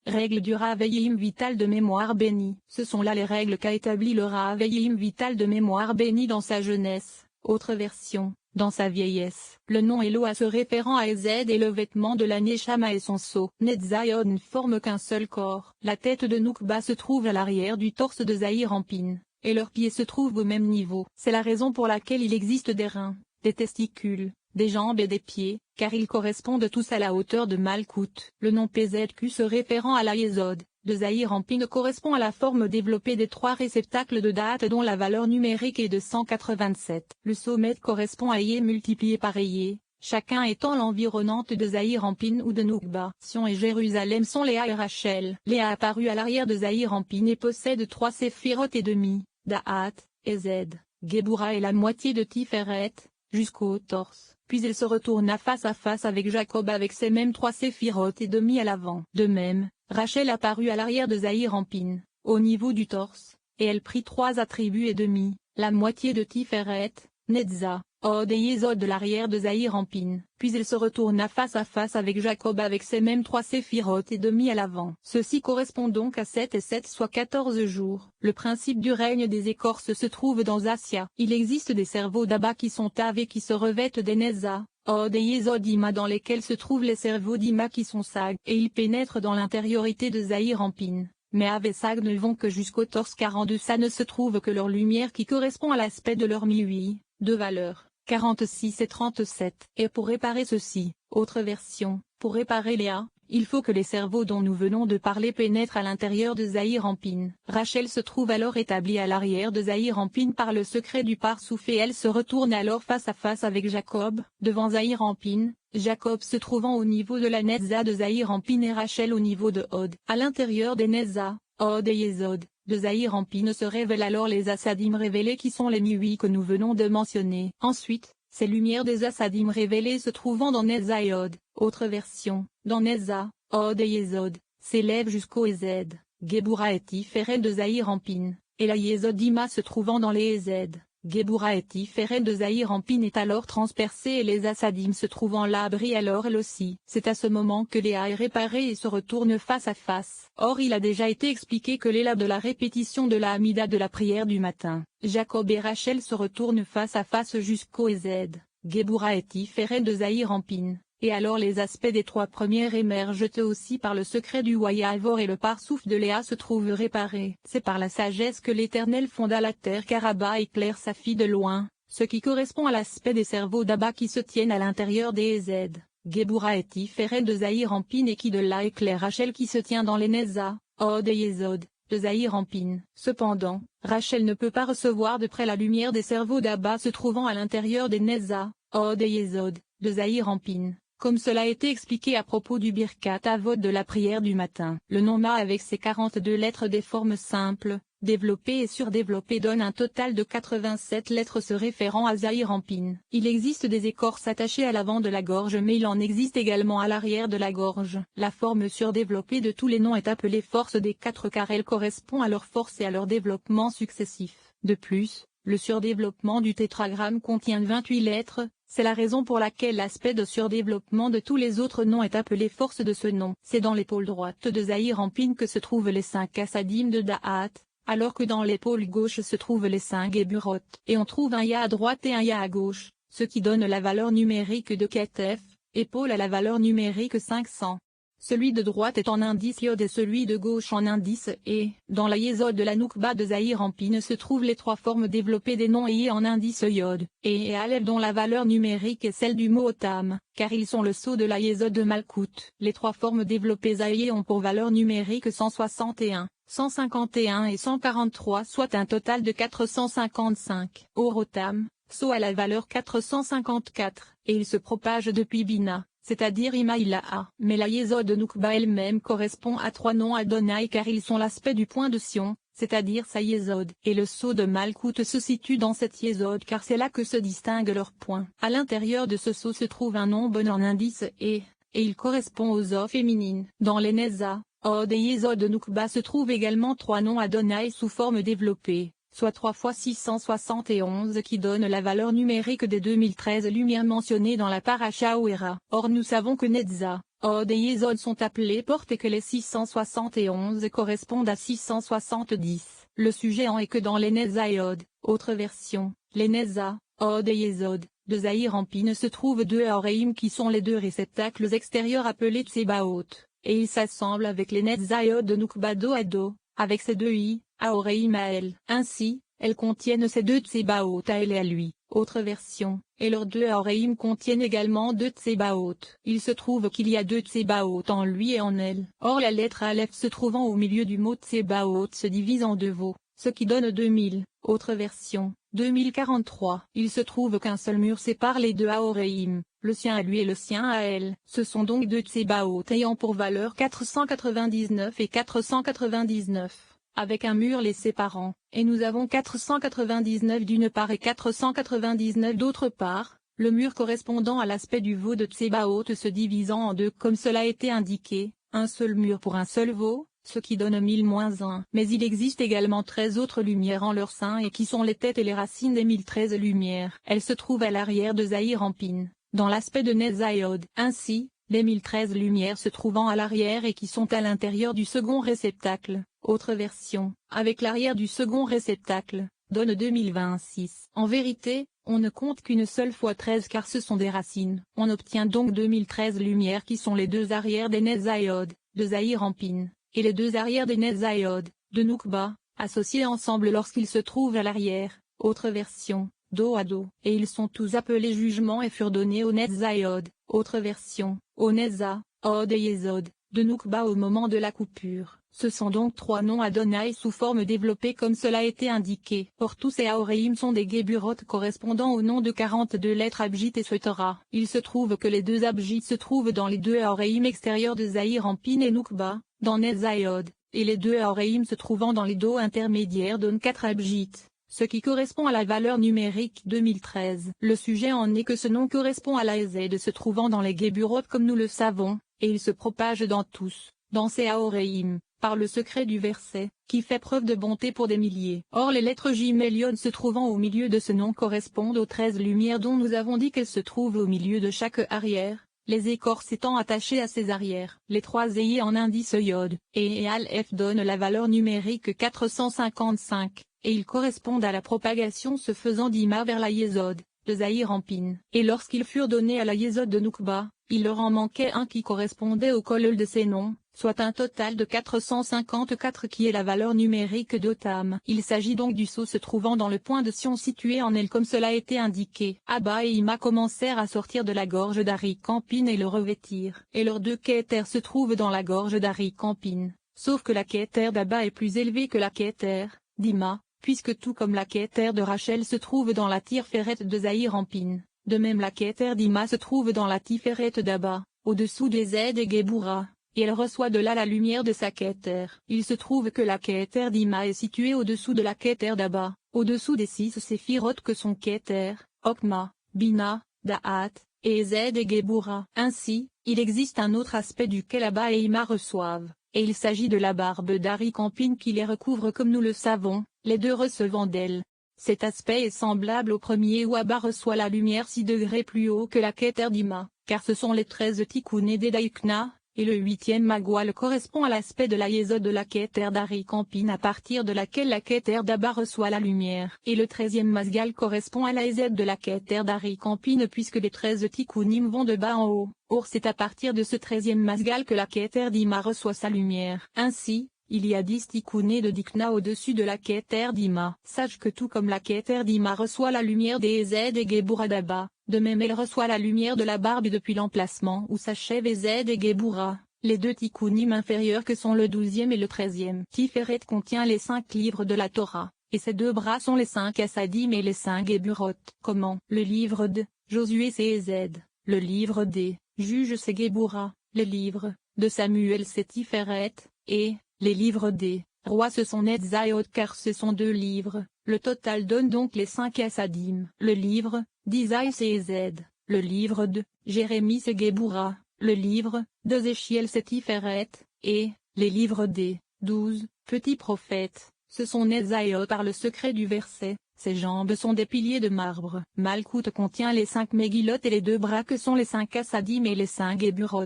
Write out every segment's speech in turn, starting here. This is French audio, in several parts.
Règles du Rav-Yeim vital de mémoire béni. Ce sont là les règles qu'a établi le Rav-Yeim vital de mémoire béni dans sa jeunesse. Autre version, dans sa vieillesse. Le nom Eloa se référant à Ezed et le vêtement de la Neshama et son sceau. Netzaïod ne forment qu'un seul corps. La tête de Noukba se trouve à l'arrière du torse de Zahir Ampin, et leurs pieds se trouvent au même niveau. C'est la raison pour laquelle il existe des reins, des testicules, des jambes et des pieds, car ils correspondent tous à la hauteur de Malkout. Le nom PZQ se référant à la Yesod de Zahir Ampin correspond à la forme développée des trois réceptacles de date dont la valeur numérique est de 187. Le sommet correspond à Yé multiplié par Yé, chacun étant l'environnante de Zahir Ampin ou de Noukba. Sion et Jérusalem sont Léa et Rachel. Léa apparut à l'arrière de Zahir Ampin et possède 3 séphirotes et demi, Da'at, Ezed, Géboura et la moitié de Tiferet, jusqu'au torse. Puis elle se retourna face à face avec Jacob avec ces mêmes 3 séphirotes et demi à l'avant. De même, Rachel apparut à l'arrière de Zahir Ampin, au niveau du torse, et elle prit 3 attributs et demi, la moitié de Tiferet, Netza, Od et Yesod de l'arrière de Zahir Ampin. Puis elle se retourna face à face avec Jacob avec ces mêmes 3 séphirotes et demi à l'avant. Ceci correspond donc à 7 et 7 soit 14 jours. Le principe du règne des écorces se trouve dans Assia. Il existe des cerveaux d'Abba qui sont Tav et qui se revêtent des Neza, Od et Yesod Ima dans lesquels se trouvent les cerveaux d'Ima qui sont Sag, et ils pénètrent dans l'intériorité de Zahir Ampin. Mais Av et Sag ne vont que jusqu'au torse car en deçà ne se trouve que leur lumière qui correspond à l'aspect de leur mi-huit, de valeur 46 et 37. Et pour réparer ceci, autre version, pour réparer Léa, il faut que les cerveaux dont nous venons de parler pénètrent à l'intérieur de Zahir Ampin. Rachel se trouve alors établie à l'arrière de Zahir Ampin par le secret du Parsouf et elle se retourne alors face à face avec Jacob, devant Zahir Ampin, Jacob se trouvant au niveau de la Netza de Zahir Ampin et Rachel au niveau de Od. À l'intérieur des Netza, Od et Yesod de Zahir Ampin se révèlent alors les Assadim révélés qui sont les mi-huit que nous venons de mentionner. Ensuite, ces lumières des Assadim révélés se trouvant dans Netza et Od, autre version, dans Netza, Od et Yesod, s'élèvent jusqu'au Ezed, Géboura et Tiferet de Zahir Ampin, et la Yesod Ima se trouvant dans les Ezed, Géboura et Tiferet de Zahir Ampin est alors transpercée et les Assadim se trouvant là brillent alors elle aussi. C'est à ce moment que Léa est réparée et se retourne face à face. Or il a déjà été expliqué que l'éla de la répétition de la Hamida de la prière du matin. Jacob et Rachel se retournent face à face jusqu'au Ezed, Géboura et Tiferet de Zahir Ampin. Et alors les aspects des 3 premières émergent eux aussi par le secret du Wayavor et le Parsouf de Léa se trouve réparé. C'est par la sagesse que l'Éternel fonda la terre car Abba éclaire sa fille de loin, ce qui correspond à l'aspect des cerveaux d'Abba qui se tiennent à l'intérieur des Ezed, Géboura et Tiferet de Zahir Ampin et qui de là éclaire Rachel qui se tient dans les Neza, Od et Yesod, de Zahir Ampin. Cependant, Rachel ne peut pas recevoir de près la lumière des cerveaux d'Abba se trouvant à l'intérieur des Neza, Od et Yesod, de Zahir Ampin. Comme cela a été expliqué à propos du Birkat Avot de la prière du matin. Le nom Ma avec ses 42 lettres des formes simples, développées et surdéveloppées donne un total de 87 lettres se référant à Zahir Ampin. Il existe des écorces attachées à l'avant de la gorge mais il en existe également à l'arrière de la gorge. La forme surdéveloppée de tous les noms est appelée force des 4 car elle correspond à leur force et à leur développement successif. De plus, le surdéveloppement du tétragramme contient 28 lettres. C'est la raison pour laquelle l'aspect de surdéveloppement de tous les autres noms est appelé force de ce nom. C'est dans l'épaule droite de Zahir Ampin que se trouvent les 5 Assadim de Da'at, alors que dans l'épaule gauche se trouvent les 5 Géburot. Et on trouve un Ya à droite et un Ya à gauche, ce qui donne la valeur numérique de Ketef, épaule à la valeur numérique 500. Celui de droite est en indice Yod et celui de gauche en indice et, dans la Yesod de la Noukba de Zahir Ampin se trouvent les 3 formes développées des noms et en indice Yod, et Aleph dont la valeur numérique est celle du mot Otam, car ils sont le sceau de la Yesod de Malkout. Les 3 formes développées Zahir ont pour valeur numérique 161, 151 et 143 soit un total de 455. Or Otam, sceau à la valeur 454, et il se propage depuis Bina, c'est-à-dire Imaïla'a. Mais la Yesod de Noukba elle-même correspond à 3 noms Adonai car ils sont l'aspect du point de Sion, c'est-à-dire sa Yesod. Et le sceau de Malkout se situe dans cette Yesod car c'est là que se distinguent leurs points. À l'intérieur de ce sceau se trouve un nombre en indice et il correspond aux os féminines. Dans les Neza, Od et Yesod de Noukba se trouvent également 3 noms Adonai sous forme développée, soit 3 fois 671 qui donne la valeur numérique des 2013 lumières mentionnées dans la Paracha Oera. Or nous savons que Netza, Od et Yesod sont appelées portes et que les 671 correspondent à 670. Le sujet en est que dans les Netzaïod, autre version, les Netza, Od et Yesod, de Zahir-Anpin se trouvent deux Aoreim qui sont les deux réceptacles extérieurs appelés Tsebaot, et ils s'assemblent avec les Netzaïod de Nukba dos à dos, avec ces deux Aoreim à elles. Ainsi, elles contiennent ces deux Tsebaot à elle et à lui, autre version, et leurs deux Aoreim contiennent également deux Tsebaot. Il se trouve qu'il y a deux Tsebaot en lui et en elle. Or la lettre Aleph se trouvant au milieu du mot Tsebaot se divise en deux veaux, ce qui donne 2000, autre version, 2043. Il se trouve qu'un seul mur sépare les deux Aoreim, le sien à lui et le sien à elle. Ce sont donc deux Tsebaot ayant pour valeur 499 et 499. Avec un mur les séparant, et nous avons 499 d'une part et 499 d'autre part, le mur correspondant à l'aspect du veau de Tsebaot se divisant en deux comme cela a été indiqué, un seul mur pour un seul veau, ce qui donne 1000-1. Mais il existe également 13 autres lumières en leur sein et qui sont les têtes et les racines des 1013 lumières. Elles se trouvent à l'arrière de Zahir-Anpin, dans l'aspect de Netzaïod. Ainsi, les 1013 lumières se trouvant à l'arrière et qui sont à l'intérieur du second réceptacle, autre version, avec l'arrière du second réceptacle, donne 2026. En vérité, on ne compte qu'une seule fois 13 car ce sont des racines. On obtient donc 2013 lumières qui sont les deux arrières des Netzaïod, de Zahir-Anpin, et les deux arrières des Netzaïod, de Nukba, associés ensemble lorsqu'ils se trouvent à l'arrière, autre version, dos à dos. Et ils sont tous appelés jugements et furent donnés aux Netzaïod, autre version, aux Netza, Od et Yesod, de Nukba au moment de la coupure. Ce sont donc trois noms Adonai sous forme développée comme cela a été indiqué. Or tous ces Aoreim sont des Geburot correspondant au nom de 42 lettres Abjit et Sotara. Il se trouve que les deux Abjit se trouvent dans les deux Aoreim extérieurs de Zahir-Anpin et Nukba, dans Netzaïod, et les deux Aoreim se trouvant dans les dos intermédiaires donnent 4 Abjit, ce qui correspond à la valeur numérique 2013. Le sujet en est que ce nom correspond à la Z se trouvant dans les Geburot comme nous le savons, et il se propage dans tous, dans ces Aoreim, par le secret du verset, qui fait preuve de bonté pour des milliers. Or les lettres J-Melion se trouvant au milieu de ce nom correspondent aux 13 lumières dont nous avons dit qu'elles se trouvent au milieu de chaque arrière, les écorces étant attachées à ces arrières. Les trois ayés en indice Yod, et Aleph donnent la valeur numérique 455, et ils correspondent à la propagation se faisant d'Ima vers la Yesod, de Zahir-Anpin. Et lorsqu'ils furent donnés à la Yesod de Nukba, il leur en manquait un qui correspondait au kollel de ces noms, soit un total de 454 qui est la valeur numérique d'Otam. Il s'agit donc du sceau se trouvant dans le point de Sion situé en elle comme cela a été indiqué. Abba et Ima commencèrent à sortir de la gorge d'Ari-Campin et le revêtirent. Et leurs deux Kéter se trouvent dans la gorge d'Ari-Campin, sauf que la Kéter d'Abba est plus élevée que la Kéter d'Ima, puisque tout comme la Kéter de Rachel se trouve dans la Tiferet de Zahir-Anpin. De même la Kéter d'Ima se trouve dans la Tiferet d'Abba, au-dessous des Z et Géboura, et elle reçoit de là la lumière de sa Kéter. Il se trouve que la Kéter d'Ima est située au-dessous de la Kéter d'Abba, au-dessous des 6 séphirotes que sont Kéter, Okma, Bina, Da'at, et Z et Géboura. Ainsi, il existe un autre aspect duquel Abba et Ima reçoivent, et il s'agit de la barbe d'Ari-Campin qui les recouvre comme nous le savons, les deux recevant d'elle. Cet aspect est semblable au premier où Abba reçoit la lumière 6 degrés plus haut que la Kéter d'Ima, car ce sont les 13 Tikkuné d'Edaïkna, et le 8e Magwal correspond à l'aspect de la Yesod de la Kéter d'Ari-Campin à partir de laquelle la Kéter d'Abba reçoit la lumière. Et le 13e Masgal correspond à la Yesod de la Kéter d'Ari-Campin puisque les 13 Tikkunim vont de bas en haut. Or c'est à partir de ce 13e Masgal que la Kéter d'Ima reçoit sa lumière. Ainsi, il y a 10 Tikkuné de Dikna au-dessus de la Kéter d'Ima. Sache que tout comme la Kéter d'Ima reçoit la lumière des Ez et Géboura d'Abba, de même elle reçoit la lumière de la barbe depuis l'emplacement où s'achève Ez et Géboura. Les deux Tikkunim inférieurs que sont le 12e et le 13e. Tiferet contient les 5 livres de la Torah, et ces deux bras sont les 5 Assadim et les 5 Géburot. Comment? Le livre de Josué c'est Ez, le livre des Juges c'est Géboura, le livre de Samuel c'est Tiferet, et les livres des rois ce sont Netzaïod car ce sont 2 livres, le total donne donc les 5 Assadim. Le livre d'Isaïe c'est Ez, le livre de Jérémie c'est Géboura, le livre d'Ézéchiel c'est Tiferet, et les livres des 12 petits prophètes, ce sont Netzaïod par le secret du verset. Ses jambes sont des piliers de marbre. Malkout contient les 5 Megillot et les 2 bras que sont les 5 Assadim et les 5 Géburot.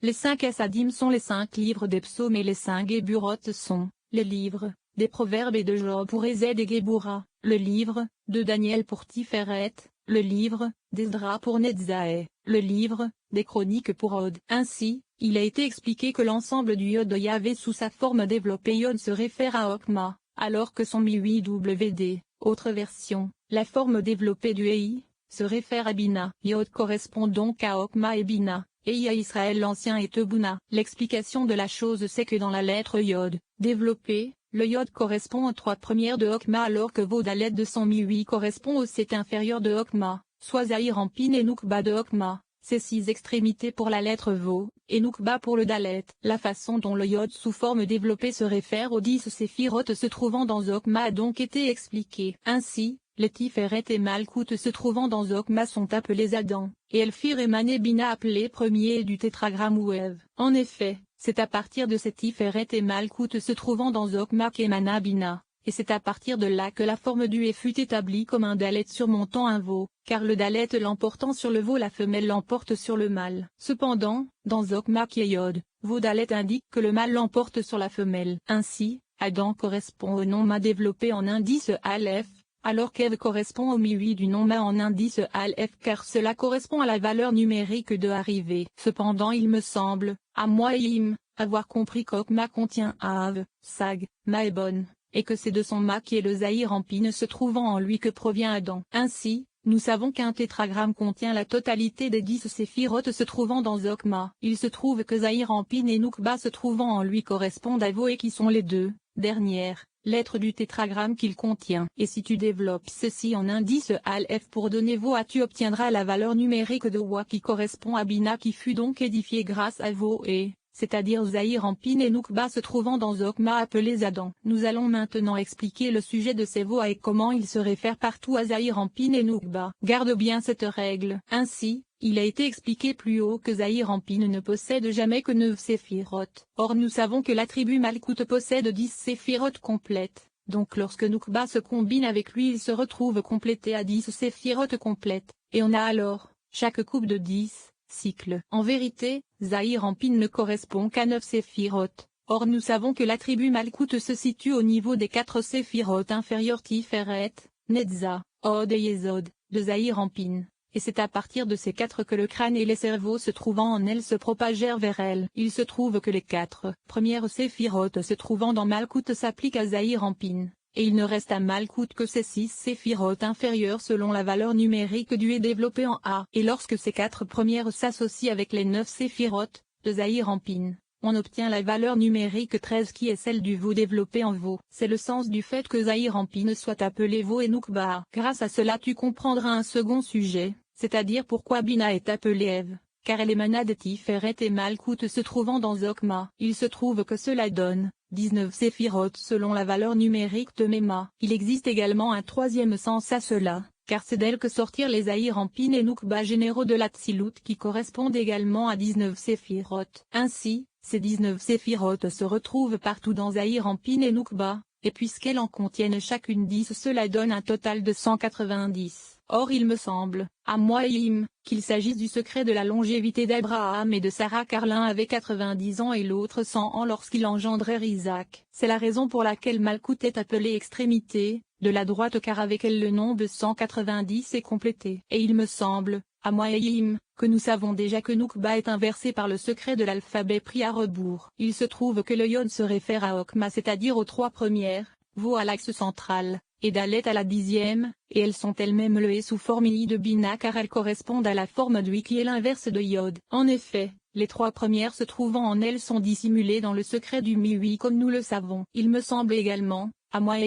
Les 5 Assadim sont les 5 livres des psaumes et les 5 Géburotes sont les livres des proverbes et de Job pour Ézed et Géboura, le livre de Daniel pour Tiferet, le livre d'Esdra pour Netzaé, le livre des chroniques pour Od. Ainsi, il a été expliqué que l'ensemble du Yod de Yahvé sous sa forme développée Yod se réfère à Okma, alors que son Mi8WD, autre version, la forme développée du Ei, se réfère à Bina. Yod correspond donc à Okma et Bina, et à Israël l'Ancien et Tebouna. L'explication de la chose c'est que dans la lettre Yod, développée, le Yod correspond aux 3 premières de Okma alors que Vaudaleth de son Mi8 correspond aux 7 inférieures de Okma, soit Zahir Ampin et Noukba de Okma. Ces 6 extrémités pour la lettre Vaud, et Noukba pour le Dalet. La façon dont le Yod sous forme développée se réfère aux 10 séphirotes se trouvant dans Okma a donc été expliquée. Ainsi, les Tiferet et Malkout se trouvant dans Okma sont appelés Adam, et Elphir et Mané Bina appelés premier du tétragramme Ouev. En effet, c'est à partir de ces Tiferet et Malkout se trouvant dans Okma qu'Emana Bina. Et c'est à partir de là que la forme du et fut établie comme un dalet surmontant un veau, car le dalet l'emportant sur le veau la femelle l'emporte sur le mâle. Cependant, dans Okma qui est Yod, veau dalet indique que le mâle l'emporte sur la femelle. Ainsi, Adam correspond au nom Ma développé en indice Aleph, alors qu'Ève correspond au Mi8 du nom Ma en indice Aleph car cela correspond à la valeur numérique de arrivée. Cependant il me semble, à moi avoir compris qu'Okma contient Av, Sag, Ma et Bon, et que c'est de son Ma qui est le Zahir Ampin se trouvant en lui que provient Adam. Ainsi, nous savons qu'un tétragramme contient la totalité des 10 séphirotes se trouvant dans Okma. Il se trouve que Zahir Ampin et Noukba se trouvant en lui correspondent à Vo et qui sont les deux dernières lettres du tétragramme qu'il contient. Et si tu développes ceci en indice Aleph pour donner Vo tu obtiendras la valeur numérique de Wa qui correspond à Bina qui fut donc édifié grâce à Vo et c'est-à-dire Zahir Ampin et Noukba se trouvant dans Okma appelés Adam. Nous allons maintenant expliquer le sujet de ces Voa et comment ils se réfèrent partout à Zahir Ampin et Noukba. Garde bien cette règle. Ainsi, il a été expliqué plus haut que Zahir Ampin ne possède jamais que 9 séphirotes. Or nous savons que la tribu Malkout possède 10 séphirotes complètes. Donc lorsque Noukba se combine avec lui il se retrouve complété à 10 séphirotes complètes, et on a alors, chaque coupe de 10. Cycle. En vérité, Zahir Ampin ne correspond qu'à 9 séphirotes. Or nous savons que la tribu Malkout se situe au niveau des 4 séphirotes inférieures Tiferet, Netza, Od et Yesod, de Zahir Ampin. Et c'est à partir de ces 4 que le crâne et les cerveaux se trouvant en elle se propagèrent vers elle. Il se trouve que les 4 premières séphirotes se trouvant dans Malkout s'appliquent à Zahir Ampin. Et il ne reste à Malkout que ces 6 séphirotes inférieures selon la valeur numérique du et développée en A. Et lorsque ces 4 premières s'associent avec les 9 séphirotes, de Zahir Ampin, on obtient la valeur numérique 13 qui est celle du Vo développé en Vo. C'est le sens du fait que Zahir Ampin soit appelé Vo et Noukba. Grâce à cela tu comprendras un second sujet, c'est-à-dire pourquoi Bina est appelée Ève, car elle émana de Tiferet et Malkout se trouvant dans Okma. Il se trouve que cela donne 19 séphirotes selon la valeur numérique de Mema. Il existe également un troisième sens à cela, car c'est d'elle que sortirent les Zahir Ampin et Noukba généraux de l'Atsilut qui correspondent également à 19 séphirotes. Ainsi, ces 19 séphirotes se retrouvent partout dans Zahir Ampin et Noukba, et puisqu'elles en contiennent chacune 10 cela donne un total de 190. Or il me semble, à moi qu'il s'agisse du secret de la longévité d'Abraham et de Sarah car l'un avait 90 ans et l'autre 100 ans lorsqu'ils engendrèrent Isaac. C'est la raison pour laquelle Malkout est appelée extrémité, de la droite car avec elle le nombre 190 est complété. Et il me semble, à moi que nous savons déjà que Noukba est inversé par le secret de l'alphabet pris à rebours. Il se trouve que le Yod se réfère à Okma c'est-à-dire aux 3 premières, Vo à l'axe central, et Dalet à la 10e, et elles sont elles-mêmes le et sous forme I de Bina car elles correspondent à la forme du I qui est l'inverse de Yod. En effet, les 3 premières se trouvant en elles sont dissimulées dans le secret du Mi-8 comme nous le savons. Il me semble également, à moi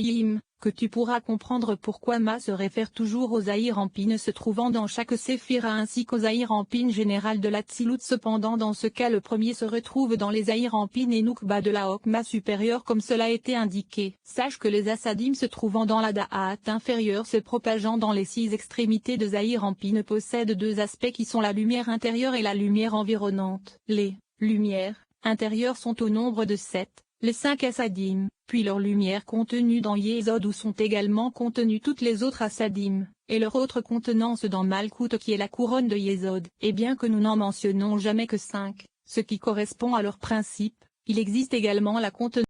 que tu pourras comprendre pourquoi Ma se réfère toujours aux Zahir Ampin se trouvant dans chaque séphira ainsi qu'aux Zahir Ampin général de l'Atsilut. Cependant dans ce cas le premier se retrouve dans les Zahir Ampin et Noukba de la Okma supérieure comme cela a été indiqué. Sache que les Assadim se trouvant dans la Da'at inférieure se propageant dans les 6 extrémités de Zahir Ampin possèdent 2 aspects qui sont la lumière intérieure et la lumière environnante. Les lumières intérieures sont au nombre de 7. Les 5 Assadim, puis leur lumière contenue dans Yesod où sont également contenues toutes les autres Assadim, et leur autre contenance dans Malkout qui est la couronne de Yesod. Et bien que nous n'en mentionnons jamais que 5, ce qui correspond à leurs principes. Il existe également la contenance